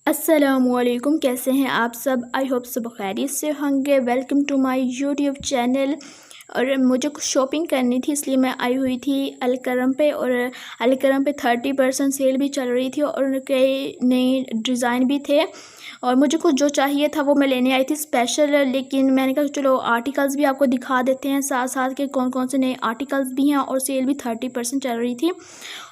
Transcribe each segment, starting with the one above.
अस्सलामुअलैकुम, कैसे हैं आप सब। आई होप सब खैरियत से होंगे। Welcome to my YouTube channel. और मुझे कुछ शॉपिंग करनी थी, इसलिए मैं आई हुई थी अलकरम पे। और अलकरम पे 30% सेल भी चल रही थी और कई नए डिज़ाइन भी थे। और मुझे कुछ जो चाहिए था वो मैं लेने आई थी स्पेशल। लेकिन मैंने कहा चलो आर्टिकल्स भी आपको दिखा देते हैं साथ साथ के कौन कौन से नए आर्टिकल्स भी हैं। और सेल भी 30% चल रही थी।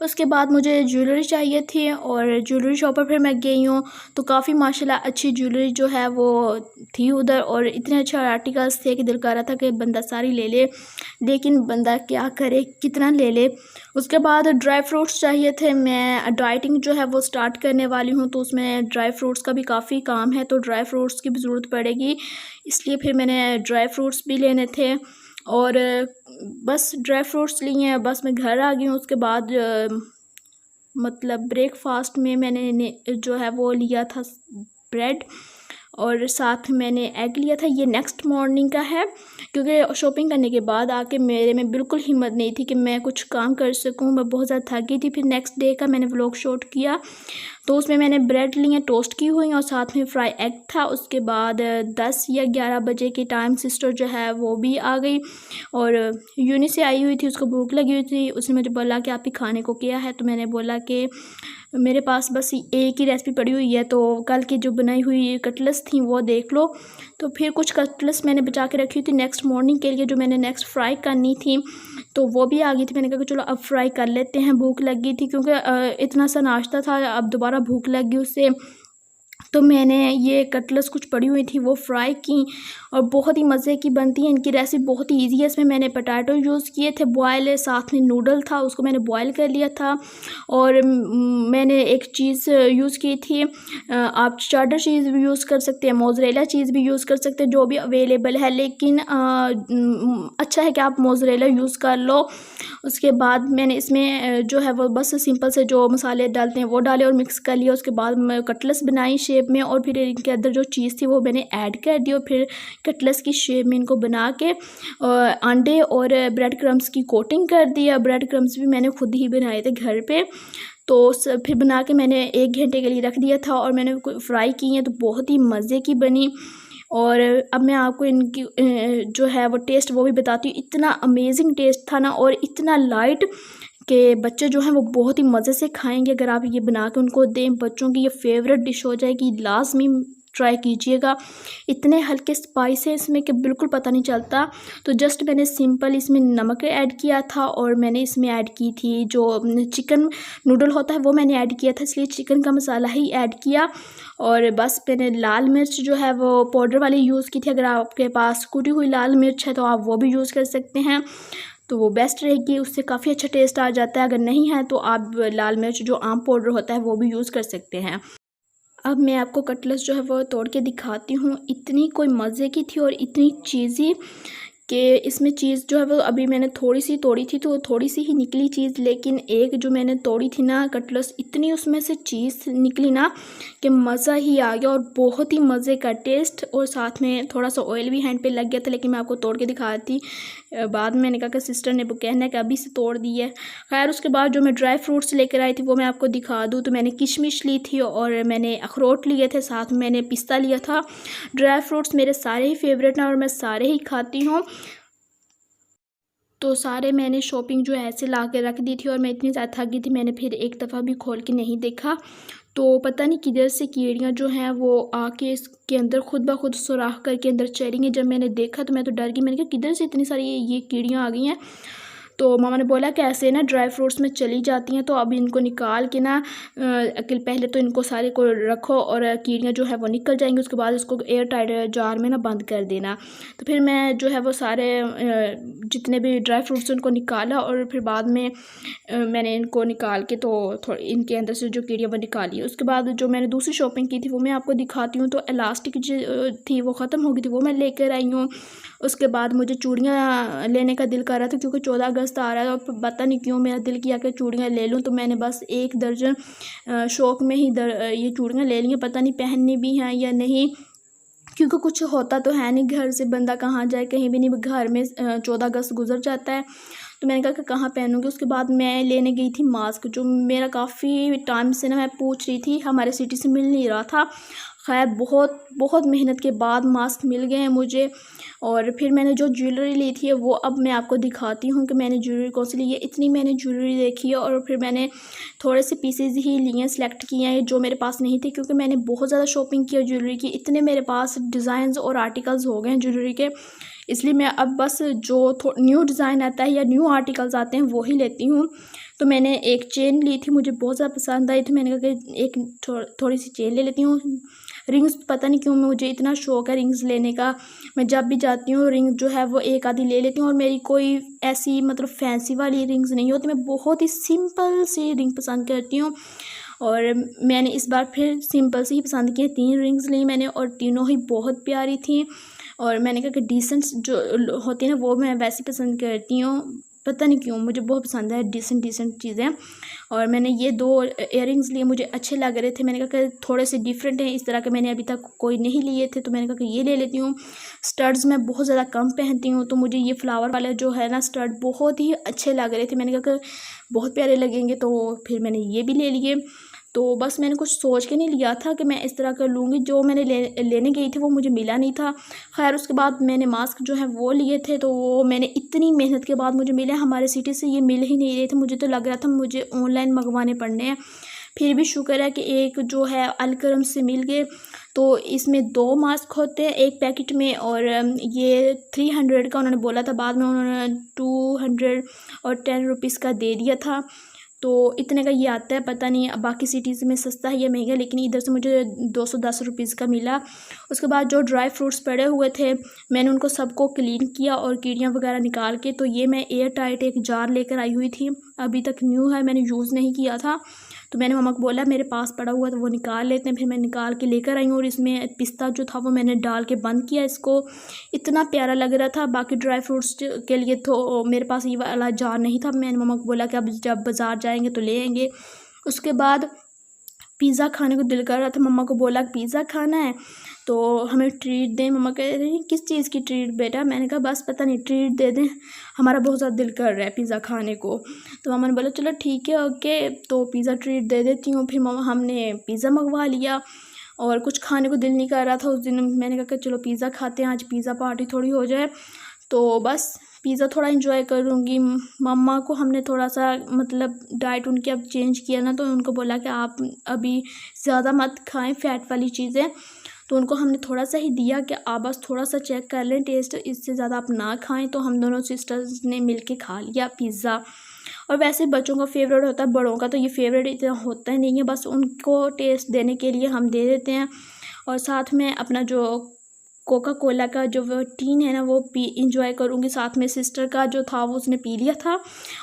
उसके बाद मुझे ज्वेलरी चाहिए थी और ज्वेलरी शॉप पर फिर मैं गई हूँ, तो काफ़ी माशाल्लाह अच्छी ज्वेलरी जो है वो थी उधर। और इतने अच्छे आर्टिकल्स थे कि दिल कर रहा था कि बंदा सारी ले ले, लेकिन बंदा क्या करे, कितना ले ले। उसके बाद ड्राई फ्रूट्स चाहिए थे। मैं डाइटिंग जो है वो स्टार्ट करने वाली हूँ, तो उसमें ड्राई फ्रूट्स का भी काफ़ी काम है, तो ड्राई फ्रूट्स की भी ज़रूरत पड़ेगी। इसलिए फिर मैंने ड्राई फ्रूट्स भी लेने थे। और बस ड्राई फ्रूट्स लिए हैं, बस मैं घर आ गई हूँ। उसके बाद मतलब ब्रेकफास्ट में मैंने जो है वो लिया था ब्रेड और साथ में मैंने एग लिया था। ये नेक्स्ट मॉर्निंग का है, क्योंकि शॉपिंग करने के बाद आके मेरे में बिल्कुल हिम्मत नहीं थी कि मैं कुछ काम कर सकूं। मैं बहुत ज़्यादा थक गई थी। फिर नेक्स्ट डे का मैंने व्लॉग शूट किया, तो उसमें मैंने ब्रेड लिए टोस्ट की हुई और साथ में फ्राई एग था। उसके बाद 10 या 11 बजे के टाइम सिस्टर जो है वो भी आ गई और यूनि से आई हुई थी, उसको भूख लगी हुई थी। उसने मुझे बोला कि आप ही खाने को क्या है, तो मैंने बोला कि मेरे पास बस एक ही रेसिपी पड़ी हुई है, तो कल की जो बनाई हुई कटलेट्स थी वो देख लो। तो फिर कुछ कटलेट्स मैंने बचा के रखी थी नेक्स्ट मॉर्निंग के लिए, जो मैंने नेक्स्ट फ्राई करनी थी, तो वो भी आ गई थी। मैंने कहा कि चलो अब फ्राई कर लेते हैं, भूख लगी थी क्योंकि इतना सा नाश्ता था, अब दोबारा भूख लग गई उससे। तो मैंने ये कटलेट्स कुछ पड़ी हुई थी वो फ्राई की और बहुत ही मज़े की बनती है। इनकी रेसिपी बहुत ही इजी है। इसमें मैंने पोटैटो यूज़ किए थे बॉयल, साथ में नूडल था, उसको मैंने बॉयल कर लिया था। और मैंने एक चीज़ यूज़ की थी, आप चार्डर चीज़ भी यूज़ कर सकते हैं, मोज़रेला चीज़ भी यूज़ कर सकते हैं, जो भी अवेलेबल है। लेकिन अच्छा है कि आप मोज़रेला यूज़ कर लो। उसके बाद मैंने इसमें जो है वो बस सिंपल से जो मसाले डालते हैं वो डाले और मिक्स कर लिया। उसके बाद मैं कटलेट्स बनाई शेप में और फिर इनके अंदर जो चीज़ थी वो मैंने ऐड कर दी और फिर कटलेट्स की शेप में इनको बना के अंडे और ब्रेड क्रम्स की कोटिंग कर दिया। ब्रेड क्रम्स भी मैंने खुद ही बनाए थे घर पे, तो फिर बना के मैंने 1 घंटे के लिए रख दिया था और मैंने फ्राई की हैं, तो बहुत ही मज़े की बनी। और अब मैं आपको इनकी जो है वो टेस्ट वो भी बताती हूँ। इतना अमेजिंग टेस्ट था ना, और इतना लाइट कि बच्चे जो हैं वो बहुत ही मज़े से खाएंगे। अगर आप ये बना के उनको दें, बच्चों की ये फेवरेट डिश हो जाएगी। लाजमी ट्राई कीजिएगा। इतने हल्के स्पाइस है इसमें कि बिल्कुल पता नहीं चलता। तो जस्ट मैंने सिंपल इसमें नमक ऐड किया था और मैंने इसमें ऐड की थी जो चिकन नूडल होता है वो मैंने ऐड किया था, इसलिए चिकन का मसाला ही ऐड किया। और बस मैंने लाल मिर्च जो है वो पाउडर वाली यूज़ की थी। अगर आपके पास कुटी हुई लाल मिर्च है तो आप वो भी यूज़ कर सकते हैं, तो वो बेस्ट रहेगी, उससे काफ़ी अच्छा टेस्ट आ जाता है। अगर नहीं है तो आप लाल मिर्च जो आम पाउडर होता है वो भी यूज़ कर सकते हैं। अब मैं आपको कटलेट्स जो है वो तोड़ के दिखाती हूँ। इतनी कोई मज़े की थी और इतनी चीज़ी कि इसमें चीज़ जो है वो अभी मैंने थोड़ी सी तोड़ी थी तो थोड़ी सी ही निकली चीज़, लेकिन एक जो मैंने तोड़ी थी ना कटलेट्स, इतनी उसमें से चीज़ निकली ना कि मज़ा ही आ गया और बहुत ही मज़े का टेस्ट। और साथ में थोड़ा सा ऑयल भी हैंड पे लग गया था, लेकिन मैं आपको तोड़ के दिखाती बाद में। मैंने कहा कि सिस्टर ने वो कहना है कि अभी से तोड़ दी है। खैर उसके बाद जो मैं ड्राई फ्रूट्स लेकर आई थी वो मैं आपको दिखा दूँ। तो मैंने किशमिश ली थी और मैंने अखरोट लिए थे, साथ में मैंने पिस्ता लिया था। ड्राई फ्रूट्स मेरे सारे ही फेवरेट हैं और मैं सारे ही खाती हूँ, तो सारे मैंने शॉपिंग जो है ऐसे ला के रख दी थी। और मैं इतनी ज़्यादा थक गई थी, मैंने फिर एक दफ़ा भी खोल के नहीं देखा। तो पता नहीं किधर से कीड़ियाँ जो हैं वो आके इसके अंदर खुद ब खुद सुराख करके अंदर चली गई। जब मैंने देखा तो मैं तो डर गई, मैंने कहा किधर से इतनी सारी ये कीड़ियाँ आ गई हैं। तो मामा ने बोला कि ऐसे ना ड्राई फ्रूट्स में चली जाती हैं, तो अब इनको निकाल के ना पहले तो इनको सारे को रखो और कीड़ियाँ जो है वो निकल जाएंगी। उसके बाद इसको एयर टाइट जार में ना बंद कर देना। तो फिर मैं जो है वो सारे जितने भी ड्राई फ्रूट्स उनको निकाला और फिर बाद में मैंने इनको निकाल के तो थोड़ी इनके अंदर से जो कीड़ियाँ वो निकाली। उसके बाद जो मैंने दूसरी शॉपिंग की थी वो मैं आपको दिखाती हूँ। तो इलास्टिक जो थी वो ख़त्म हो गई थी, वो मैं लेकर आई हूँ। उसके बाद मुझे चूड़ियाँ लेने का दिल कर रहा था, क्योंकि 14 अगस्त आ रहा है और पता नहीं क्यों मेरा दिल किया कि चूड़ियाँ ले लूँ। तो मैंने बस 1 दर्जन शौक में ही ये चूड़ियाँ ले ली हैं। पता नहीं पहननी भी हैं या नहीं, क्योंकि कुछ होता तो है नहीं, घर से बंदा कहाँ जाए, कहीं भी नहीं, घर में 14 अगस्त गुजर जाता है। तो मैंने कहा कि कहाँ पहनूँगी। उसके बाद मैं लेने गई थी मास्क, जो मेरा काफ़ी टाइम से ना मैं पूछ रही थी, हमारे सिटी से मिल नहीं रहा था। खैर बहुत बहुत मेहनत के बाद मास्क मिल गए हैं मुझे। और फिर मैंने जो ज्वेलरी ली थी वो अब मैं आपको दिखाती हूँ कि मैंने ज्वेलरी कौन सी ली है। इतनी मैंने ज्वेलरी देखी है और फिर मैंने थोड़े से पीसेज ही लिए हैं, सेलेक्ट किए हैं जो मेरे पास नहीं थे, क्योंकि मैंने बहुत ज़्यादा शॉपिंग की है ज्वेलरी की। इतने मेरे पास डिज़ाइंस और आर्टिकल्स हो गए हैं ज्वेलरी के, इसलिए मैं अब बस जो न्यू डिज़ाइन आता है या न्यू आर्टिकल्स आते हैं वो ही लेती हूँ। तो मैंने एक चेन ली थी, मुझे बहुत ज़्यादा पसंद आई थी। मैंने कहा कि एक थोड़ी सी चेन ले लेती हूँ। रिंग्स पता नहीं क्यों मुझे इतना शौक है रिंग्स लेने का। मैं जब भी जाती हूँ रिंग जो है वो एक आधी ले लेती हूँ। और मेरी कोई ऐसी मतलब फैंसी वाली रिंग्स नहीं होती, मैं बहुत ही सिंपल सी रिंग पसंद करती हूँ। और मैंने इस बार फिर सिंपल सी ही पसंद की, 3 रिंग्स ली मैंने और तीनों ही बहुत प्यारी थी। और मैंने कहा कि डिसेंट जो होती है ना वो मैं वैसी पसंद करती हूँ, पता नहीं क्यों मुझे बहुत पसंद है डिसेंट चीज़ें। और मैंने ये 2 इयररिंग्स लिए, मुझे अच्छे लग रहे थे। मैंने कहा कि थोड़े से डिफरेंट हैं, इस तरह के मैंने अभी तक कोई नहीं लिए थे, तो मैंने कहा कि ये ले लेती हूँ। स्टड्स मैं बहुत ज़्यादा कम पहनती हूँ, तो मुझे ये फ्लावर वाले जो है ना स्टड बहुत ही अच्छे लग रहे थे। मैंने कहा कि बहुत प्यारे लगेंगे, तो फिर मैंने ये भी ले लिए। तो बस मैंने कुछ सोच के नहीं लिया था कि मैं इस तरह का लूँगी। जो मैंने लेने गई थी वो मुझे मिला नहीं था। खैर उसके बाद मैंने मास्क जो है वो लिए थे, तो वो मैंने इतनी मेहनत के बाद मुझे मिले। हमारे सिटी से ये मिल ही नहीं रहे थे, मुझे तो लग रहा था मुझे ऑनलाइन मंगवाने पड़ने हैं। फिर भी शुक्र है कि एक जो है अलकरम से मिल गए। तो इसमें 2 मास्क होते हैं एक पैकेट में, और ये 300 का उन्होंने बोला था, बाद में उन्होंने 210 रुपीज़ का दे दिया था। तो इतने का ये आता है, पता नहीं बाकी सिटीज़ में सस्ता है या महंगा, लेकिन इधर से मुझे 210 रुपीज़ का मिला। उसके बाद जो ड्राई फ्रूट्स पड़े हुए थे मैंने उनको सबको क्लीन किया और कीड़ियाँ वगैरह निकाल के, तो ये मैं एयर टाइट एक जार लेकर आई हुई थी, अभी तक न्यू है, मैंने यूज़ नहीं किया था। तो मैंने मम्मा को बोला मेरे पास पड़ा हुआ तो वो निकाल लेते हैं। फिर मैं निकाल के लेकर आई हूँ और इसमें पिस्ता जो था वो मैंने डाल के बंद किया इसको। इतना प्यारा लग रहा था। बाकी ड्राई फ्रूट्स के लिए तो मेरे पास ये वाला जार नहीं था। मैंने मम्मा को बोला कि अब जब बाज़ार जाएंगे तो ले आएंगे। उसके बाद पिज़्ज़ा खाने को दिल कर रहा था, मम्मा को बोला पिज़्ज़ा खाना है तो हमें ट्रीट दें। मम्मा कह रही किस चीज़ की ट्रीट बेटा? मैंने कहा बस पता नहीं ट्रीट दे दें, हमारा बहुत ज़्यादा दिल कर रहा है पिज़्ज़ा खाने को। तो मम्मा ने बोला चलो ठीक है ओके, तो पिज़्ज़ा ट्रीट दे देती हूँ। फिर मम्मा हमने पिज़्ज़ा मंगवा लिया और कुछ खाने को दिल नहीं कर रहा था उस दिन। मैंने कहा कि चलो पिज़्ज़ा खाते हैं, आज पिज़्ज़ा पार्टी थोड़ी हो जाए। तो बस पिज़्ज़ा थोड़ा इंजॉय करूँगी। मम्मा को हमने थोड़ा सा मतलब डाइट उनकी अब चेंज किया ना, तो उनको बोला कि आप अभी ज़्यादा मत खाएं फैट वाली चीज़ें। तो उनको हमने थोड़ा सा ही दिया कि आप बस थोड़ा सा चेक कर लें टेस्ट, इससे ज़्यादा आप ना खाएं। तो हम दोनों सिस्टर्स ने मिल के खा लिया पिज़्ज़ा। और वैसे बच्चों का फेवरेट होता है, बड़ों का तो ये फेवरेट इतना होता ही नहीं है, बस उनको टेस्ट देने के लिए हम दे देते हैं। और साथ में अपना जो कोका कोला का जो वो टीन है ना वो इंजॉय करूँगी। साथ में सिस्टर का जो था वो उसने पी लिया था,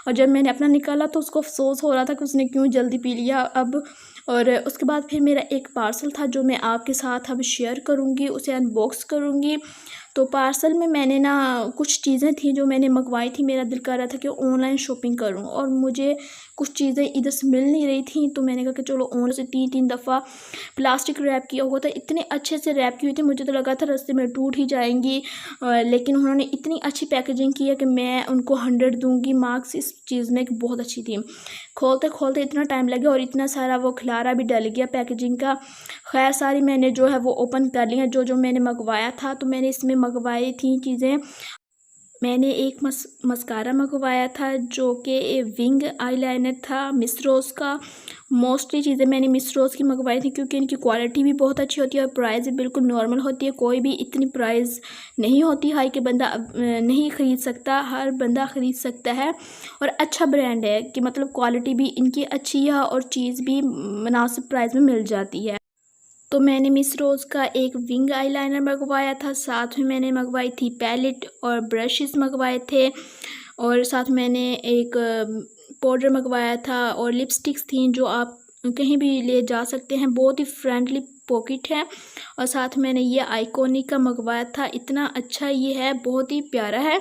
और जब मैंने अपना निकाला तो उसको अफसोस हो रहा था कि उसने क्यों जल्दी पी लिया अब। और उसके बाद फिर मेरा एक पार्सल था जो मैं आपके साथ अब शेयर करूँगी, उसे अनबॉक्स करूँगी। तो पार्सल में मैंने ना कुछ चीज़ें थी जो मैंने मंगवाई थी। मेरा दिल कर रहा था कि ऑनलाइन शॉपिंग करूं और मुझे कुछ चीज़ें इधर से मिल नहीं रही थी, तो मैंने कहा कि चलो ऑनलाइन से 3 दफ़ा प्लास्टिक रैप किया हुआ था, इतने अच्छे से रैप की हुई थी, मुझे तो लगा था रास्ते में टूट ही जाएंगी। लेकिन उन्होंने इतनी अच्छी पैकेजिंग की है कि मैं उनको 100 दूंगी मार्क्स इस चीज़ में, कि बहुत अच्छी थी। खोलते खोलते इतना टाइम लगा और इतना सारा वो खिलारा भी डल गया पैकेजिंग का। खैर सारी मैंने जो है वो ओपन कर लिया, जो जो मैंने मंगवाया था। तो मैंने इसमें मंगवाई थी चीज़ें। मैंने एक मस्कारा मंगवाया था जो कि विंग आईलाइनर था मिस रोज़ का। मोस्टली चीज़ें मैंने मिस रोज़ की मंगवाई थी क्योंकि इनकी क्वालिटी भी बहुत अच्छी होती है और प्राइस भी बिल्कुल नॉर्मल होती है। कोई भी इतनी प्राइस नहीं होती हाई कि बंदा नहीं ख़रीद सकता, हर बंदा ख़रीद सकता है। और अच्छा ब्रांड है कि मतलब क्वालिटी भी इनकी अच्छी है और चीज़ भी मुनासिब प्राइस में मिल जाती है। तो मैंने मिस रोज़ का एक विंग आईलाइनर मंगवाया था, साथ में मैंने मंगवाई थी पैलेट और ब्रशेस मंगवाए थे, और साथ मैंने एक पाउडर मंगवाया था और लिपस्टिक्स थी जो आप कहीं भी ले जा सकते हैं, बहुत ही फ्रेंडली पॉकेट है। और साथ मैंने ये आइकॉनिक का मंगवाया था, इतना अच्छा ये है, बहुत ही प्यारा है।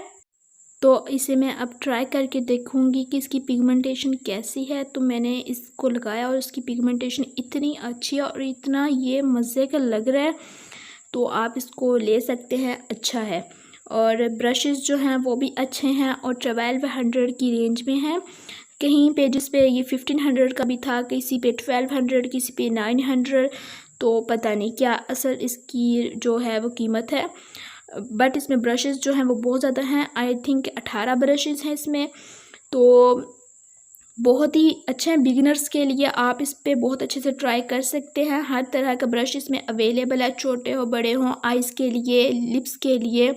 तो इसे मैं अब ट्राई करके देखूँगी कि इसकी पिगमेंटेशन कैसी है। तो मैंने इसको लगाया और इसकी पिगमेंटेशन इतनी अच्छी है और इतना ये मज़े का लग रहा है, तो आप इसको ले सकते हैं, अच्छा है। और ब्रशेज़ जो हैं वो भी अच्छे हैं और 1200 की रेंज में हैं। कहीं पेजेस पे ये 1500 का भी था, किसी पे 1200, किसी पे 900, तो पता नहीं क्या असल इसकी जो है वो कीमत है। बट इसमें ब्रशेज़ जो हैं वो बहुत ज़्यादा हैं, आई थिंक 18 ब्रशेज़ हैं इसमें, तो बहुत ही अच्छे हैं बिगिनर्स के लिए। आप इस पे बहुत अच्छे से ट्राई कर सकते हैं। हर तरह का ब्रश इसमें अवेलेबल है, छोटे हो बड़े हों, आइज़ के लिए, लिप्स के लिए,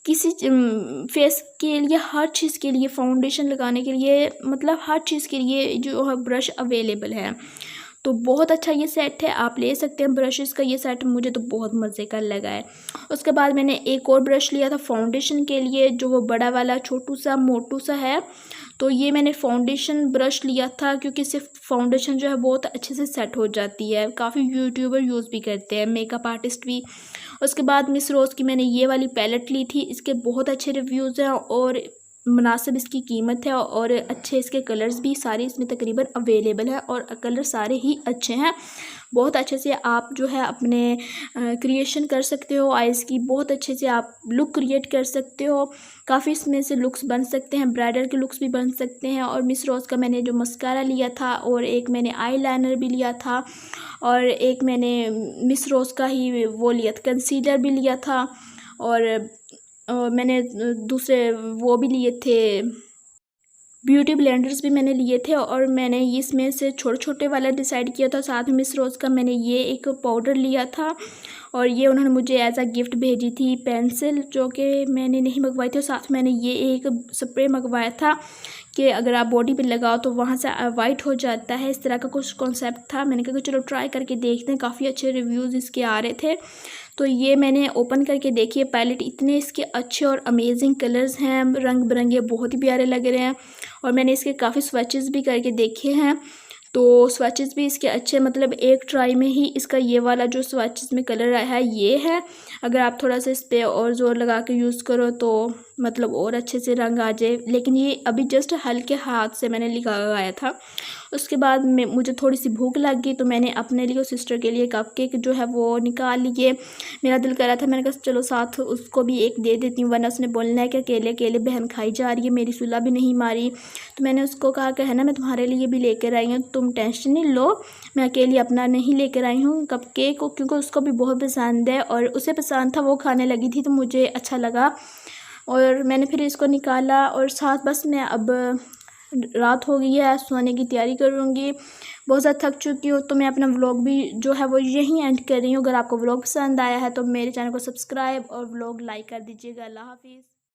किसी फेस के लिए, हर चीज़ के लिए, फाउंडेशन लगाने के लिए, मतलब हर चीज़ के लिए जो है ब्रश अवेलेबल है। तो बहुत अच्छा ये सेट है, आप ले सकते हैं ब्रशेज़ का ये सेट। मुझे तो बहुत मज़े का लगा है। उसके बाद मैंने एक और ब्रश लिया था फाउंडेशन के लिए, जो वो बड़ा वाला छोटू सा मोटू सा है। तो ये मैंने फाउंडेशन ब्रश लिया था क्योंकि सिर्फ फाउंडेशन जो है बहुत अच्छे से सेट हो जाती है। काफ़ी यूट्यूबर यूज़ भी करते हैं, मेकअप आर्टिस्ट भी। उसके बाद मिस रोज़ की मैंने ये वाली पैलेट ली थी। इसके बहुत अच्छे रिव्यूज़ हैं और मुनासिब इसकी कीमत है और अच्छे इसके कलर्स भी सारे इसमें तकरीबन अवेलेबल है और कलर सारे ही अच्छे हैं। बहुत अच्छे से आप जो है अपने क्रिएशन कर सकते हो आइज़ की, बहुत अच्छे से आप लुक क्रिएट कर सकते हो। काफ़ी इसमें से लुक्स बन सकते हैं, ब्राइडल के लुक्स भी बन सकते हैं। और मिस रोज़ का मैंने जो मस्कारा लिया था और एक मैंने आई लाइनर भी लिया था और एक मैंने मिस रोज़ का ही वो लिया था, कंसीलर भी लिया था और मैंने दूसरे वो भी लिए थे, ब्यूटी ब्लेंडर्स भी मैंने लिए थे। और मैंने इसमें से छोटे छोटे वाला डिसाइड किया था। साथ में मिस रोज़ का मैंने ये एक पाउडर लिया था और ये उन्होंने मुझे एज अ गिफ्ट भेजी थी पेंसिल, जो कि मैंने नहीं मंगवाई थी। और साथ मैंने ये एक स्प्रे मंगवाया था कि अगर आप बॉडी पे लगाओ तो वहाँ से वाइट हो जाता है, इस तरह का कुछ कॉन्सेप्ट था। मैंने कहा चलो ट्राई करके देखते हैं, काफ़ी अच्छे रिव्यूज़ इसके आ रहे थे। तो ये मैंने ओपन करके देखी है पैलेट, इतने इसके अच्छे और अमेजिंग कलर्स हैं, रंग बिरंगे, बहुत ही प्यारे लग रहे हैं। और मैंने इसके काफ़ी स्वैचेस भी करके देखे हैं, तो स्वैचेस भी इसके अच्छे, मतलब एक ट्राई में ही इसका ये वाला जो स्वैचेस में कलर आया है ये है। अगर आप थोड़ा सा इस पर और ज़ोर लगा के यूज़ करो तो मतलब और अच्छे से रंग आ जाए, लेकिन ये अभी जस्ट हल्के हाथ से मैंने लगाया था। उसके बाद मुझे थोड़ी सी भूख लग गई तो मैंने अपने लिए और सिस्टर के लिए कप केक जो है वो निकाल लिए। मेरा दिल कर रहा था, मैंने कहा चलो साथ उसको भी एक दे देती हूँ, वरना उसने बोलना है कि अकेले अकेले बहन खाई जा रही है, मेरी सुलह भी नहीं मारी। तो मैंने उसको कहा कि है ना मैं तुम्हारे लिए भी लेकर आई हूँ, तुम टेंशन नहीं लो, मैं अकेली अपना नहीं लेकर आई हूँ कप केक, क्योंकि उसको भी बहुत पसंद है और उसे पसंद था, वो खाने लगी थी तो मुझे अच्छा लगा और मैंने फिर इसको निकाला। और साथ बस मैं अब रात हो गई है, सोने की तैयारी करूँगी, बहुत ज़्यादा थक चुकी हूँ। तो मैं अपना व्लॉग भी जो है वो यहीं एंड कर रही हूँ। अगर आपको व्लॉग पसंद आया है तो मेरे चैनल को सब्सक्राइब और व्लॉग लाइक कर दीजिएगा। अल्लाह हाफिज़।